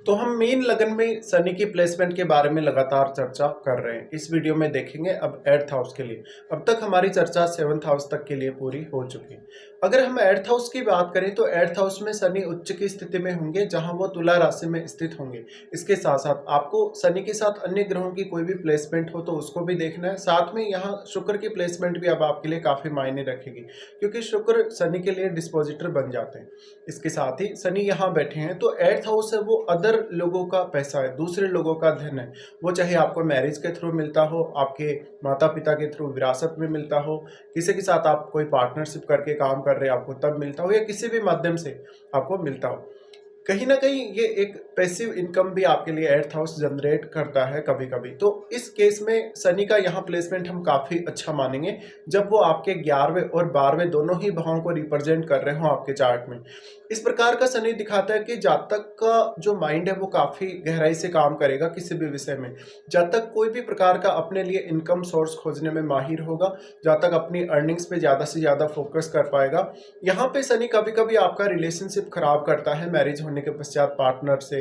तो हम मेन लगन में शनि की प्लेसमेंट के बारे में लगातार चर्चा कर रहे हैं। इस वीडियो में देखेंगे अब एट्थ हाउस के लिए। अब तक हमारी चर्चा सेवंथ हाउस तक के लिए पूरी हो चुकी है। अगर हम एट्थ हाउस की बात करें तो एट्थ हाउस में शनि उच्च की स्थिति में होंगे, जहां वो तुला राशि में स्थित होंगे। इसके साथ साथ आपको शनि के साथ अन्य ग्रहों की कोई भी प्लेसमेंट हो तो उसको भी देखना है। साथ में यहाँ शुक्र की प्लेसमेंट भी अब आपके लिए काफी मायने रखेगी, क्योंकि शुक्र शनि के लिए डिस्पोजिटर बन जाते हैं। इसके साथ ही शनि यहाँ बैठे हैं तो एट्थ हाउस है वो अदर लोगों का पैसा है, दूसरे लोगों का धन है। वो चाहे आपको मैरिज के थ्रू मिलता हो, आपके माता पिता के थ्रू विरासत में मिलता हो, किसी के साथ आप कोई पार्टनरशिप करके काम कर रहे हैं आपको तब मिलता हो, या किसी भी माध्यम से आपको मिलता हो। कहीं ना कहीं ये एक पैसिव इनकम भी आपके लिए एट्थ हाउस जनरेट करता है कभी कभी। तो इस केस में शनि का यहाँ प्लेसमेंट हम काफी अच्छा मानेंगे, जब वो आपके 11वें और 12वें दोनों ही भावों को रिप्रेजेंट कर रहे हो आपके चार्ट में। इस प्रकार का शनि दिखाता है कि जातक का जो माइंड है वो काफी गहराई से काम करेगा किसी भी विषय में। जातक कोई भी प्रकार का अपने लिए इनकम सोर्स खोजने में माहिर होगा, जातक अपनी अर्निंग्स पे ज्यादा से ज्यादा फोकस कर पाएगा। यहाँ पे शनि कभी कभी आपका रिलेशनशिप खराब करता है मैरिज होने के पश्चात पार्टनर से,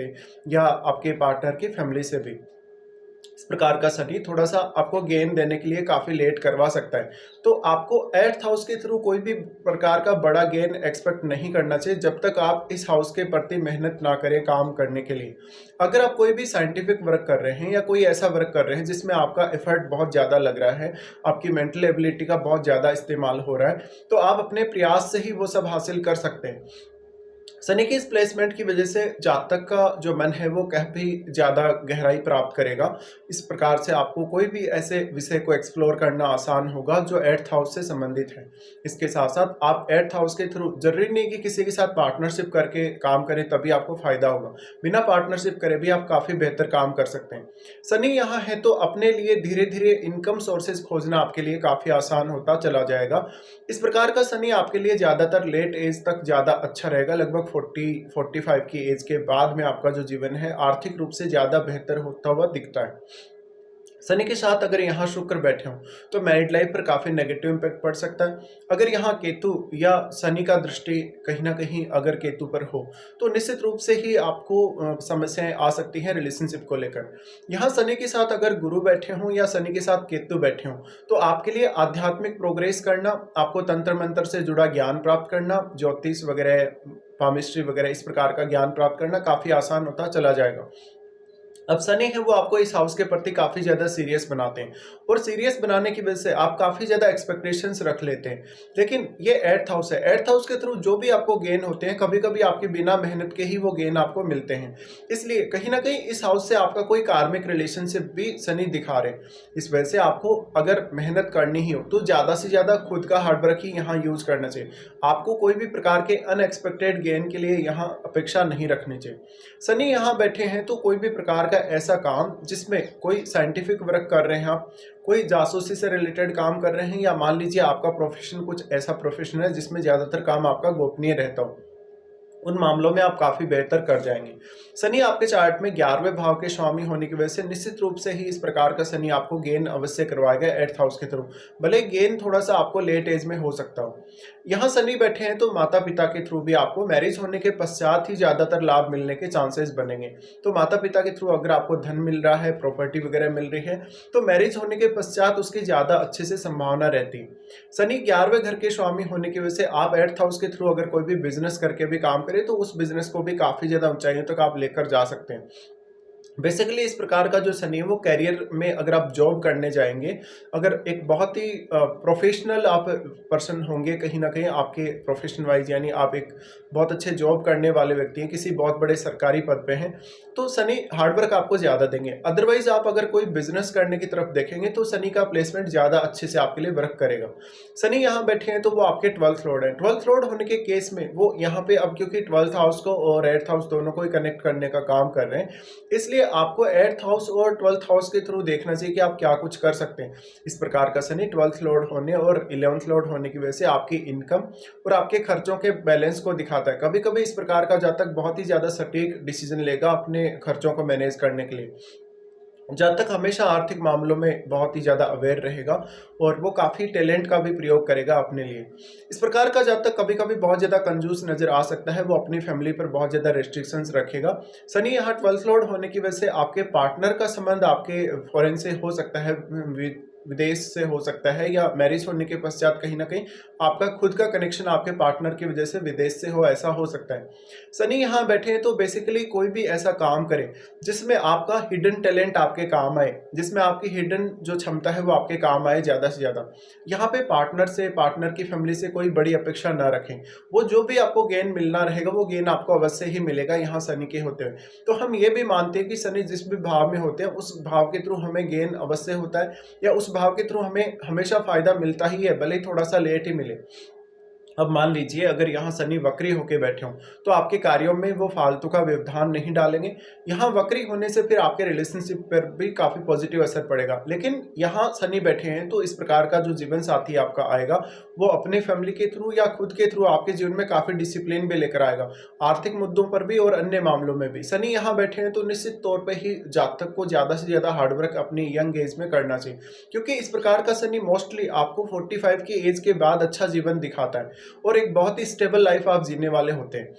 या आपके पार्टनर की फैमिली से भी। इस प्रकार का शनि थोड़ा सा आपको गेन देने के लिए काफी लेट करवा सकता है। तो आपको एट्थ हाउस के थ्रू कोई भी प्रकार का बड़ा गेन एक्सपेक्ट नहीं करना चाहिए, जब तक आप इस हाउस के प्रति मेहनत ना करें काम करने के लिए। अगर आप कोई भी साइंटिफिक वर्क कर रहे हैं या कोई ऐसा वर्क कर रहे हैं जिसमें आपका एफर्ट बहुत ज्यादा लग रहा है, आपकी मेंटल एबिलिटी का बहुत ज्यादा इस्तेमाल हो रहा है, तो आप अपने प्रयास से ही वो सब हासिल कर सकते हैं। शनि की इस प्लेसमेंट की वजह से जातक का जो मन है वो काफी ज्यादा गहराई प्राप्त करेगा। इस प्रकार से आपको कोई भी ऐसे विषय को एक्सप्लोर करना आसान होगा जो एट्थ हाउस से संबंधित है। इसके साथ साथ आप एट्थ हाउस के थ्रू जरूरी नहीं कि किसी के साथ पार्टनरशिप करके काम करें तभी आपको फायदा होगा। बिना पार्टनरशिप करे भी आप काफी बेहतर काम कर सकते हैं। शनि यहाँ है तो अपने लिए धीरे धीरे इनकम सोर्सेज खोजना आपके लिए काफी आसान होता चला जाएगा। इस प्रकार का शनि आपके लिए ज्यादातर लेट एज तक ज्यादा अच्छा रहेगा। लगभग 40-45 की एज के बाद में आपका जो जीवन है आर्थिक रूप से ज्यादा बेहतर होता हुआ दिखता है। शनि के साथ अगर यहाँ शुक्र बैठे हो तो मैरिड लाइफ पर काफी नेगेटिव इंपैक्ट पड़ सकता है। अगर यहाँ केतु या शनि का दृष्टि कहीं ना कहीं अगर केतु पर हो तो निश्चित रूप से ही आपको समस्याएं आ सकती हैं रिलेशनशिप को लेकर। यहाँ शनि के साथ अगर गुरु बैठे हों या शनि के साथ केतु बैठे हों तो आपके लिए आध्यात्मिक प्रोग्रेस करना, आपको तंत्र मंत्र से जुड़ा ज्ञान प्राप्त करना, ज्योतिष वगैरह, पामिस्ट्री वगैरह इस प्रकार का ज्ञान प्राप्त करना काफी आसान होता चला जाएगा। अब शनि है वो आपको इस हाउस के प्रति काफी ज्यादा सीरियस बनाते हैं, और सीरियस बनाने की वजह से आप काफी ज्यादा एक्सपेक्टेशंस रख लेते हैं। लेकिन ये एट्थ हाउस है, एट्थ हाउस के थ्रू जो भी आपको गेन होते हैं कभी कभी आपके बिना मेहनत के ही वो गेन आपको मिलते हैं। इसलिए कहीं ना कहीं इस हाउस से आपका कोई कार्मिक रिलेशनशिप भी शनि दिखा रहे। इस वजह से आपको अगर मेहनत करनी ही हो तो ज्यादा से ज्यादा खुद का हार्डवर्क ही यहाँ यूज करना चाहिए। आपको कोई भी प्रकार के अनएक्सपेक्टेड गेन के लिए यहाँ अपेक्षा नहीं रखनी चाहिए। शनि यहाँ बैठे हैं तो कोई भी प्रकार का ऐसा काम जिसमें कोई साइंटिफिक वर्क कर रहे हैं, आप कोई जासूसी से रिलेटेड काम कर रहे हैं, या मान लीजिए आपका प्रोफेशन कुछ ऐसा प्रोफेशन है जिसमें ज्यादातर काम आपका गोपनीय रहता हो, उन मामलों में आप काफी बेहतर कर जाएंगे। शनि आपके चार्ट में 11वें भाव के स्वामी होने की वजह से निश्चित रूप से ही इस प्रकार का शनि आपको गेन अवश्य करवाएगा एट्थ हाउस के थ्रू। भले गेन थोड़ा सा आपको लेट एज में हो सकता हो। यहाँ शनि बैठे हैं तो माता पिता के थ्रू भी आपको मैरिज होने के पश्चात ही ज्यादातर लाभ मिलने के चांसेस बनेंगे। तो माता पिता के थ्रू अगर आपको धन मिल रहा है, प्रॉपर्टी वगैरह मिल रही है, तो मैरिज होने के पश्चात उसकी ज्यादा अच्छे से संभावना रहती है। शनि 11वें घर के स्वामी होने की वजह से आप एट्थ हाउस के थ्रू अगर कोई भी बिजनेस करके भी काम करें तो उस बिजनेस को भी काफी ज्यादा ऊंचाइयों तक आप लेकर जा सकते हैं। बेसिकली इस प्रकार का जो शनि है वो कैरियर में अगर आप जॉब करने जाएंगे, अगर एक बहुत ही प्रोफेशनल आप पर्सन होंगे कहीं ना कहीं आपके प्रोफेशन वाइज, यानी आप एक बहुत अच्छे जॉब करने वाले व्यक्ति हैं, किसी बहुत बड़े सरकारी पद पे हैं, तो शनि हार्डवर्क आपको ज्यादा देंगे। अदरवाइज आप अगर कोई बिजनेस करने की तरफ देखेंगे तो शनि का प्लेसमेंट ज्यादा अच्छे से आपके लिए वर्क करेगा। शनि यहाँ बैठे हैं तो वो आपके 12th लॉर्ड है। 12th लॉर्ड होने के केस में वो यहाँ पे अब क्योंकि 12th हाउस को और 8th हाउस दोनों को ही कनेक्ट करने का काम कर रहे हैं, इसलिए आपको 8th हाउस और 12th हाउस के थ्रू देखना चाहिए कि आप क्या कुछ कर सकते हैं। इस प्रकार का शनि 12th लॉर्ड होने और 11th लॉर्ड होने की वजह से आपकी इनकम और आपके खर्चों के बैलेंस को दिखाता है। कभी कभी इस प्रकार का जातक बहुत ही ज्यादा सटीक डिसीजन लेगा अपने खर्चों को मैनेज करने के लिए। जातक हमेशा आर्थिक मामलों में बहुत ही ज़्यादा अवेयर रहेगा और वो काफ़ी टैलेंट का भी प्रयोग करेगा अपने लिए। इस प्रकार का जातक कभी-कभी बहुत ज़्यादा कंजूस नज़र आ सकता है, वो अपनी फैमिली पर बहुत ज़्यादा रिस्ट्रिक्शंस रखेगा। शनि यहाँ 12th लॉर्ड होने की वजह से आपके पार्टनर का संबंध आपके फॉरेन से हो सकता है, विदेश से हो सकता है, या मैरिज होने के पश्चात कहीं न कहीं आपका खुद का कनेक्शन आपके पार्टनर की वजह से विदेश से हो, ऐसा हो सकता है। शनि यहाँ बैठे हैं तो बेसिकली कोई भी ऐसा काम करें जिसमें आपका हिडन टैलेंट आपके काम आए, जिसमें आपकी हिडन जो क्षमता है वो आपके काम आए ज़्यादा से ज़्यादा। यहाँ पे पार्टनर से, पार्टनर की फैमिली से कोई बड़ी अपेक्षा ना रखें। वो जो भी आपको गेन मिलना रहेगा वो गेन आपको अवश्य ही मिलेगा यहाँ शनि के होते हुए। तो हम ये भी मानते हैं कि शनि जिस भी भाव में होते हैं उस भाव के थ्रू हमें गेन अवश्य होता है, या उस भाव के थ्रू हमें हमेशा फायदा मिलता ही है, भले ही थोड़ा सा लेट ही मिले। अब मान लीजिए अगर यहाँ शनि वक्री होके बैठे हों, तो आपके कार्यों में वो फालतू का व्यवधान नहीं डालेंगे। यहाँ वक्री होने से फिर आपके रिलेशनशिप पर भी काफ़ी पॉजिटिव असर पड़ेगा। लेकिन यहाँ शनि बैठे हैं तो इस प्रकार का जो जीवन साथी आपका आएगा, वो अपने फैमिली के थ्रू या खुद के थ्रू आपके जीवन में काफ़ी डिसिप्लिन भी लेकर आएगा, आर्थिक मुद्दों पर भी और अन्य मामलों में भी। शनि यहाँ बैठे हैं तो निश्चित तौर पर ही जातक को ज़्यादा से ज़्यादा हार्डवर्क अपनी यंग एज में करना चाहिए, क्योंकि इस प्रकार का शनि मोस्टली आपको 45 की एज के बाद अच्छा जीवन दिखाता है और एक बहुत ही स्टेबल लाइफ आप जीने वाले होते हैं।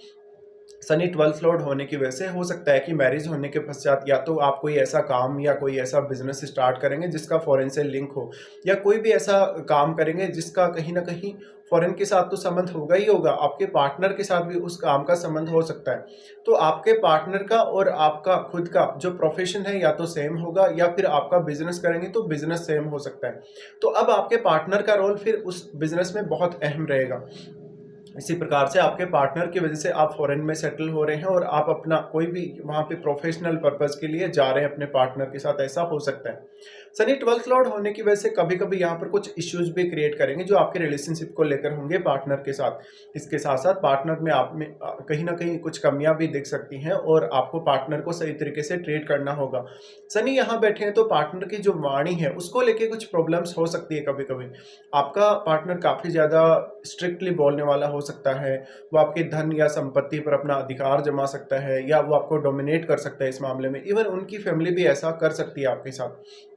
शनि 12th लॉर्ड होने की वजह से हो सकता है कि मैरिज होने के पश्चात या तो आप कोई ऐसा काम या कोई ऐसा बिजनेस स्टार्ट करेंगे जिसका फॉरेन से लिंक हो, या कोई भी ऐसा काम करेंगे जिसका कहीं ना कहीं फॉरेन के साथ तो संबंध होगा ही होगा, आपके पार्टनर के साथ भी उस काम का संबंध हो सकता है। तो आपके पार्टनर का और आपका खुद का जो प्रोफेशन है या तो सेम होगा, या फिर आपका बिजनेस करेंगे तो बिजनेस सेम हो सकता है। तो अब आपके पार्टनर का रोल फिर उस बिजनेस में बहुत अहम रहेगा। इसी प्रकार से आपके पार्टनर की वजह से आप फॉरेन में सेटल हो रहे हैं और आप अपना कोई भी वहाँ पे प्रोफेशनल पर्पस के लिए जा रहे हैं अपने पार्टनर के साथ, ऐसा हो सकता है। शनि 12th लॉर्ड होने की वजह से कभी कभी यहाँ पर कुछ इश्यूज भी क्रिएट करेंगे जो आपके रिलेशनशिप को लेकर होंगे पार्टनर के साथ। इसके साथ साथ पार्टनर में आप में कहीं ना कहीं कुछ कमियां भी दिख सकती हैं और आपको पार्टनर को सही तरीके से ट्रीट करना होगा। शनि यहाँ बैठे हैं तो पार्टनर की जो वाणी है उसको लेके कुछ प्रॉब्लम्स हो सकती है। कभी कभी आपका पार्टनर काफ़ी ज़्यादा स्ट्रिक्टली बोलने वाला हो सकता है, वो आपके धन या संपत्ति पर अपना अधिकार जमा सकता है, या वो आपको डोमिनेट कर सकता है इस मामले में। इवन उनकी फैमिली भी ऐसा कर सकती है आपके साथ।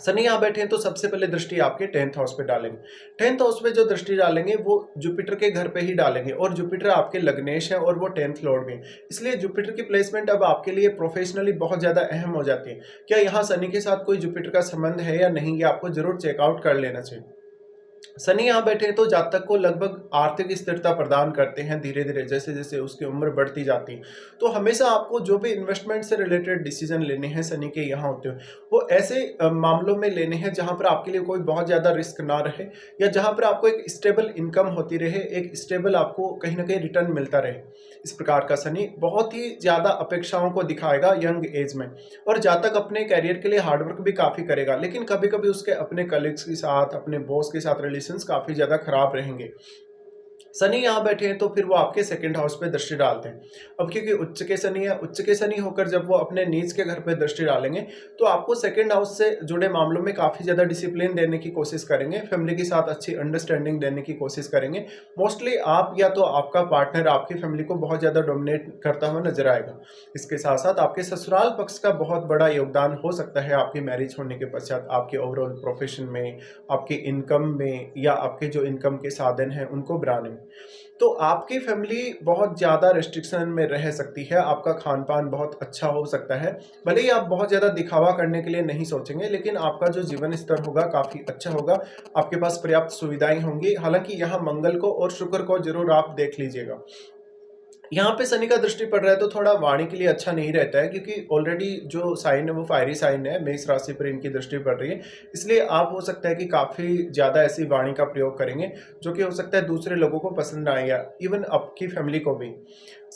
शनि यहाँ बैठे हैं तो सबसे पहले दृष्टि आपके 10th हाउस पे डालेंगे। 10th हाउस पे जो दृष्टि डालेंगे वो जुपिटर के घर पे ही डालेंगे, और जुपिटर आपके लग्नेश है और वो 10th लॉर्ड भी है। इसलिए जुपिटर की प्लेसमेंट अब आपके लिए प्रोफेशनली बहुत ज़्यादा अहम हो जाती है। क्या यहाँ शनि के साथ कोई जुपिटर का संबंध है या नहीं, ये आपको जरूर चेकआउट कर लेना चाहिए। शनि यहाँ बैठे हैं तो जातक को लगभग आर्थिक स्थिरता प्रदान करते हैं धीरे धीरे, जैसे जैसे उसकी उम्र बढ़ती जाती है। तो हमेशा आपको जो भी इन्वेस्टमेंट से रिलेटेड डिसीजन लेने हैं शनि के यहाँ होते हुए, वो ऐसे मामलों में लेने हैं जहाँ पर आपके लिए कोई बहुत ज़्यादा रिस्क ना रहे, या जहाँ पर आपको एक स्टेबल इनकम होती रहे, एक स्टेबल आपको कहीं ना कहीं रिटर्न मिलता रहे। इस प्रकार का शनि बहुत ही ज़्यादा अपेक्षाओं को दिखाएगा यंग एज में, और जातक अपने कैरियर के लिए हार्डवर्क भी काफ़ी करेगा, लेकिन कभी कभी उसके अपने कलीग्स के साथ, अपने बॉस के साथ रिलेशंस काफ़ी ज़्यादा खराब रहेंगे। शनि यहाँ बैठे हैं तो फिर वो आपके सेकंड हाउस पे दृष्टि डालते हैं। अब क्योंकि उच्च के शनि है, उच्च के शनि होकर जब वो अपने नीच के घर पे दृष्टि डालेंगे तो आपको सेकंड हाउस से जुड़े मामलों में काफ़ी ज़्यादा डिसिप्लिन देने की कोशिश करेंगे, फैमिली के साथ अच्छी अंडरस्टैंडिंग देने की कोशिश करेंगे। मोस्टली आप या तो आपका पार्टनर आपकी फैमिली को बहुत ज़्यादा डोमिनेट करता हुआ नजर आएगा। इसके साथ साथ आपके ससुराल पक्ष का बहुत बड़ा योगदान हो सकता है आपकी मैरिज होने के पश्चात, आपके ओवरऑल प्रोफेशन में, आपके इनकम में, या आपके जो इनकम के साधन हैं उनको बढ़ाने में। तो आपकी फैमिली बहुत ज़्यादा रेस्ट्रिक्शन में रह सकती है, आपका खान पान बहुत अच्छा हो सकता है, भले ही आप बहुत ज़्यादा दिखावा करने के लिए नहीं सोचेंगे, लेकिन आपका जो जीवन स्तर होगा काफ़ी अच्छा होगा, आपके पास पर्याप्त सुविधाएं होंगी। हालांकि यहाँ मंगल को और शुक्र को जरूर आप देख लीजिएगा। यहाँ पे शनि का दृष्टि पड़ रहा है तो थोड़ा वाणी के लिए अच्छा नहीं रहता है, क्योंकि ऑलरेडी जो साइन है वो फायरी साइन है, मेष राशि पर इनकी दृष्टि पड़ रही है। इसलिए आप हो सकता है कि काफ़ी ज़्यादा ऐसी वाणी का प्रयोग करेंगे जो कि हो सकता है दूसरे लोगों को पसंद आएगा, इवन आपकी फैमिली को भी।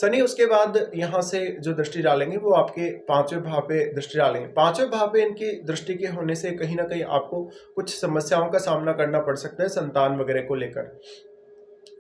शनि उसके बाद यहाँ से जो दृष्टि डालेंगे वो आपके 5वें भाव पे दृष्टि डालेंगे। 5वें भाव पे इनकी दृष्टि के होने से कहीं ना कहीं आपको कुछ समस्याओं का सामना करना पड़ सकता है संतान वगैरह को लेकर।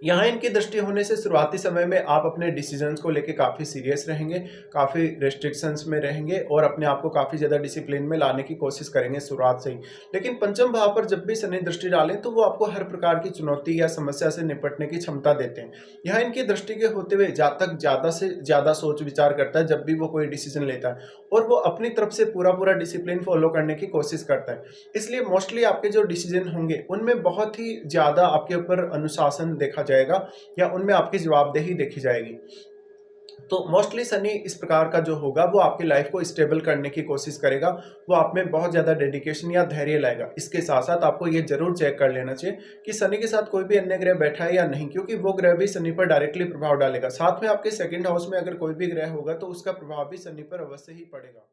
यहाँ इनकी दृष्टि होने से शुरुआती समय में आप अपने डिसीजंस को लेके काफ़ी सीरियस रहेंगे, काफ़ी रेस्ट्रिक्शंस में रहेंगे और अपने आप को काफ़ी ज़्यादा डिसिप्लिन में लाने की कोशिश करेंगे शुरुआत से ही। लेकिन पंचम भाव पर जब भी शनि दृष्टि डालें तो वो आपको हर प्रकार की चुनौती या समस्या से निपटने की क्षमता देते हैं। यहाँ इनकी दृष्टि के होते हुए जातक ज़्यादा से ज़्यादा सोच विचार करता है जब भी वो कोई डिसीजन लेता है, और वो अपनी तरफ से पूरा पूरा डिसिप्लिन फॉलो करने की कोशिश करता है। इसलिए मोस्टली आपके जो डिसीजन होंगे उनमें बहुत ही ज़्यादा आपके ऊपर अनुशासन देखा जाएगा या उनमें आपकी जवाबदेही देखी जाएगी। तो मोस्टली शनि इस प्रकार का जो होगा वो आपकी लाइफ को स्टेबल करने की कोशिश करेगा, वो आप में बहुत ज़्यादा डेडिकेशन या धैर्य लाएगा। इसके साथ साथ आपको ये जरूर चेक कर लेना चाहिए कि शनि के साथ कोई भी अन्य ग्रह बैठा है या नहीं, क्योंकि वो ग्रह भी शनि पर डायरेक्टली प्रभाव डालेगा। साथ में आपके सेकंड हाउस में अगर कोई भी ग्रह होगा तो उसका प्रभाव भी शनि पर अवश्य ही पड़ेगा।